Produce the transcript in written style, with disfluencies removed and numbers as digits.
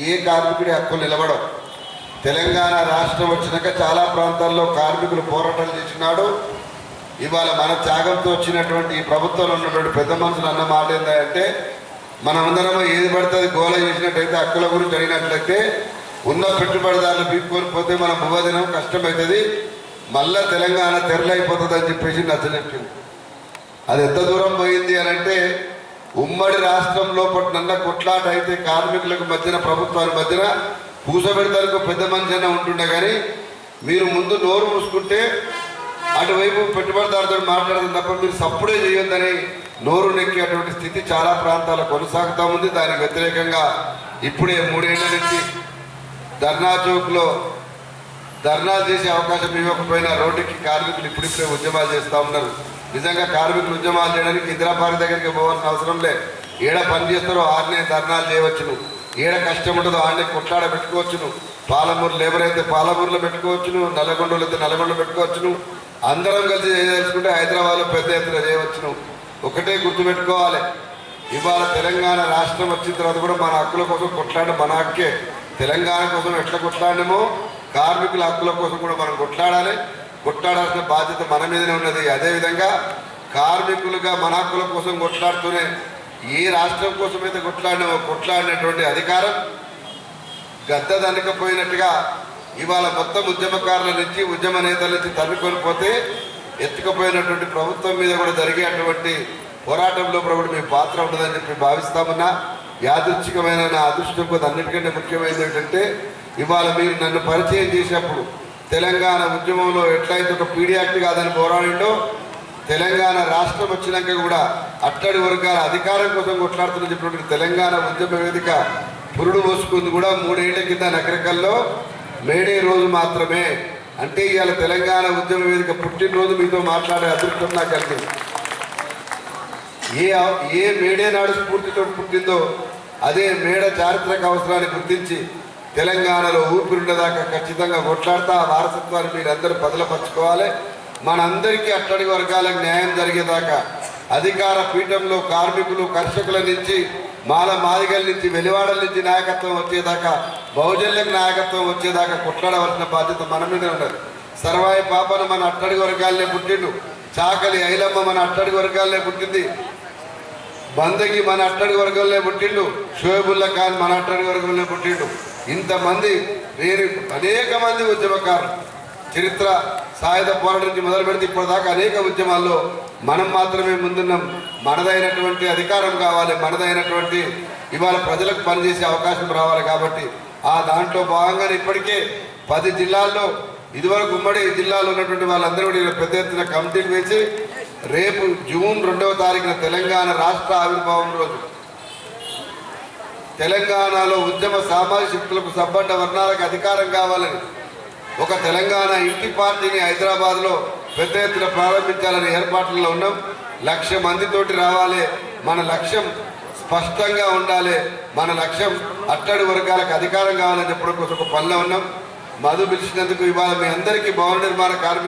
ఏ కార్మికుడి హక్కులు నిలబడవు. తెలంగాణ రాష్ట్రం వచ్చినాక చాలా ప్రాంతాల్లో కార్మికులు పోరాటాలు చేసినాడు. ఇవాళ మన త్యాగంతో వచ్చినటువంటి ఈ ప్రభుత్వంలో ఉన్నటువంటి పెద్ద మనుషులు అన్న మాట ఏంటంటే, మనమందరం ఏది పడుతుంది గోల చేసినట్టయితే, హక్కుల గురించి అడిగినట్లయితే ఉన్న పెట్టుబడిదారులు పీక్కొని పోతే మన భూవదినం కష్టమవుతుంది, మళ్ళా తెలంగాణ తెరలైపోతుంది అని చెప్పేసి నచ్చజెప్పింది. అది ఎంత దూరం పోయింది అని అంటే, ఉమ్మడి రాష్ట్రంలో నన్న కొట్లాట అయితే కార్మికులకు మధ్యన ప్రభుత్వానికి మధ్యన పూసబెడతానికి పెద్ద మనిషి అయినా ఉంటుండే, కానీ మీరు ముందు నోరు మూసుకుంటే అటువైపు పెట్టుబడిదారుతో మాట్లాడడం తప్ప మీరు సప్పుడే చేయొద్దని నోరు నెక్కేటువంటి స్థితి చాలా ప్రాంతాల్లో కొనసాగుతూ ఉంది. దానికి వ్యతిరేకంగా ఇప్పుడే 3 ఏళ్ల నుంచి ధర్నా చౌక్లో ధర్నాలు చేసే అవకాశం ఇవ్వకపోయినా రోడ్డుకి కార్మికులు ఇప్పుడిప్పుడే ఉద్యమాలు చేస్తూ ఉన్నారు. నిజంగా కార్మికులు ఉద్యమాలు చేయడానికి ఇందిరాపార్క్ దగ్గరికి పోవాల్సిన అవసరం లే. ఏడ పని చేస్తారో ఆడనే ధర్నాలు చేయవచ్చును, ఏడ కష్టం ఉంటుందో ఆడనే కొట్లాడ పెట్టుకోవచ్చును. పాలమూరు లేబర్ అయితే పాలమూరులో పెట్టుకోవచ్చును, నల్లగొండలో అయితే నల్లగొండ పెట్టుకోవచ్చును. అందరం కలిసి చేయదలుచుకుంటే హైదరాబాద్లో పెద్ద ఎత్తున చేయవచ్చును. ఒకటే గుర్తుపెట్టుకోవాలి, ఇవాళ తెలంగాణ రాష్ట్రం వచ్చిన తర్వాత కూడా మన హక్కుల కోసం కొట్లాడడం మన హక్కే. తెలంగాణ కోసం ఎట్లా కొట్లాడినామో కార్మికుల హక్కుల కోసం కూడా మనం కొట్లాడాలి. కొట్లాడాల్సిన బాధ్యత మన మీదనే ఉన్నది. అదేవిధంగా కార్మికులుగా మన హక్కుల కోసం కొట్లాడుతూనే ఏ రాష్ట్రం కోసం అయితే కొట్లాడినటువంటి అధికారం గద్ద దనకపోయినట్టుగా ఇవాళ మొత్తం ఉద్యమకారుల నుంచి ఉద్యమ నేతల నుంచి తన్నుకొని పోతే ఎత్తుకుపోయినటువంటి ప్రభుత్వం మీద కూడా జరిగేటువంటి పోరాటంలో కూడా మీ పాత్ర ఉండదని చెప్పి భావిస్తామన్నా. యాదృచ్ఛికమైన నా అదృష్టం కొద్ది అన్నిటికంటే ముఖ్యమైనది ఏంటంటే, ఇవాళ మీరు నన్ను పరిచయం చేసినప్పుడు తెలంగాణ ఉద్యమంలో ఎట్లయితే ఒక పీడియాక్ట్ కాదని పోరాడిండో, తెలంగాణ రాష్ట్రం వచ్చినాక కూడా అట్టడి వర్గాల అధికారం కోసం కొట్లాడుతున్న చెప్పినటువంటి తెలంగాణ ఉద్యమ వేదిక పురుడు పోసుకుంది కూడా 3 ఏళ్ల కింద నగరికల్లో మేడే రోజు మాత్రమే. అంటే ఇవాళ తెలంగాణ ఉద్యమ వేదిక పుట్టినరోజు మీతో మాట్లాడే అదృష్టం నాకు కలిగింది. ఏ మేడే నాడు స్ఫూర్తితో పుట్టిందో అదే మేడ చారిత్రక అవసరాన్ని గుర్తించి తెలంగాణలో ఊపిరుండదాకా ఖచ్చితంగా కొట్లాడుతా ఆ వారసత్వాన్ని మీరందరూ బదలపరచుకోవాలి. మనందరికీ అట్టడి వర్గాలకు న్యాయం జరిగేదాకా అధికార పీఠంలో కార్మికులు కర్షకుల నుంచి మాదిగల నుంచి వెలివాడల నుంచి నాయకత్వం వచ్చేదాకా బహుజనులకు నాయకత్వం వచ్చేదాకా కొట్లాడవలసిన బాధ్యత మన మీద ఉన్నది. సర్వాయి పాపన మన అట్టడి వర్గాలనే పుట్టిండు, చాకలి ఐలమ్మ మన అట్టడి వర్గాలనే పుట్టింది, బందగి మన అట్టడి వర్గంలో పుట్టిండు, షోయబుల్లా ఖాన్ మన అట్టడి వర్గంలో పుట్టిండు. ఇంతమంది వేరే అనేక మంది ఉద్యమకారులు చరిత్ర సాయుధ పోరాటం నుంచి మొదలు పెడితే ఇప్పటిదాకా అనేక ఉద్యమాల్లో మనం మాత్రమే ముందున్నాం. మనదైనటువంటి అధికారం కావాలి, మనదైనటువంటి ఇవాళ ప్రజలకు పనిచేసే అవకాశం రావాలి. కాబట్టి ఆ దాంట్లో భాగంగానే ఇప్పటికే 10 జిల్లాల్లో ఇదివరకు ఉమ్మడి జిల్లాలో ఉన్నటువంటి వాళ్ళందరూ కూడా పెద్ద ఎత్తున కమిటీలు వేసి రేపు జూన్ 2వ తారీఖున తెలంగాణ రాష్ట్ర ఆవిర్భావం రోజు తెలంగాణలో ఉద్యమ సామాజిక శక్తులకు సబ్బండ వర్ణాలకు అధికారం కావాలని ఒక తెలంగాణ ఇంటి పార్టీని హైదరాబాద్లో పెద్ద ఎత్తున ప్రారంభించాలని ఏర్పాట్లలో ఉన్నాం. 1,00,000 మందితోటి రావాలి. మన లక్ష్యం స్పష్టంగా ఉండాలి. మన లక్ష్యం అట్టడి వర్గాలకు అధికారం కావాలని చెప్పడం కోసం ఒక పనిలో ఉన్నాం. మధు పిలిచినందుకు ఇవాళ మీ అందరికీ భవన నిర్మాణ కార్మికులు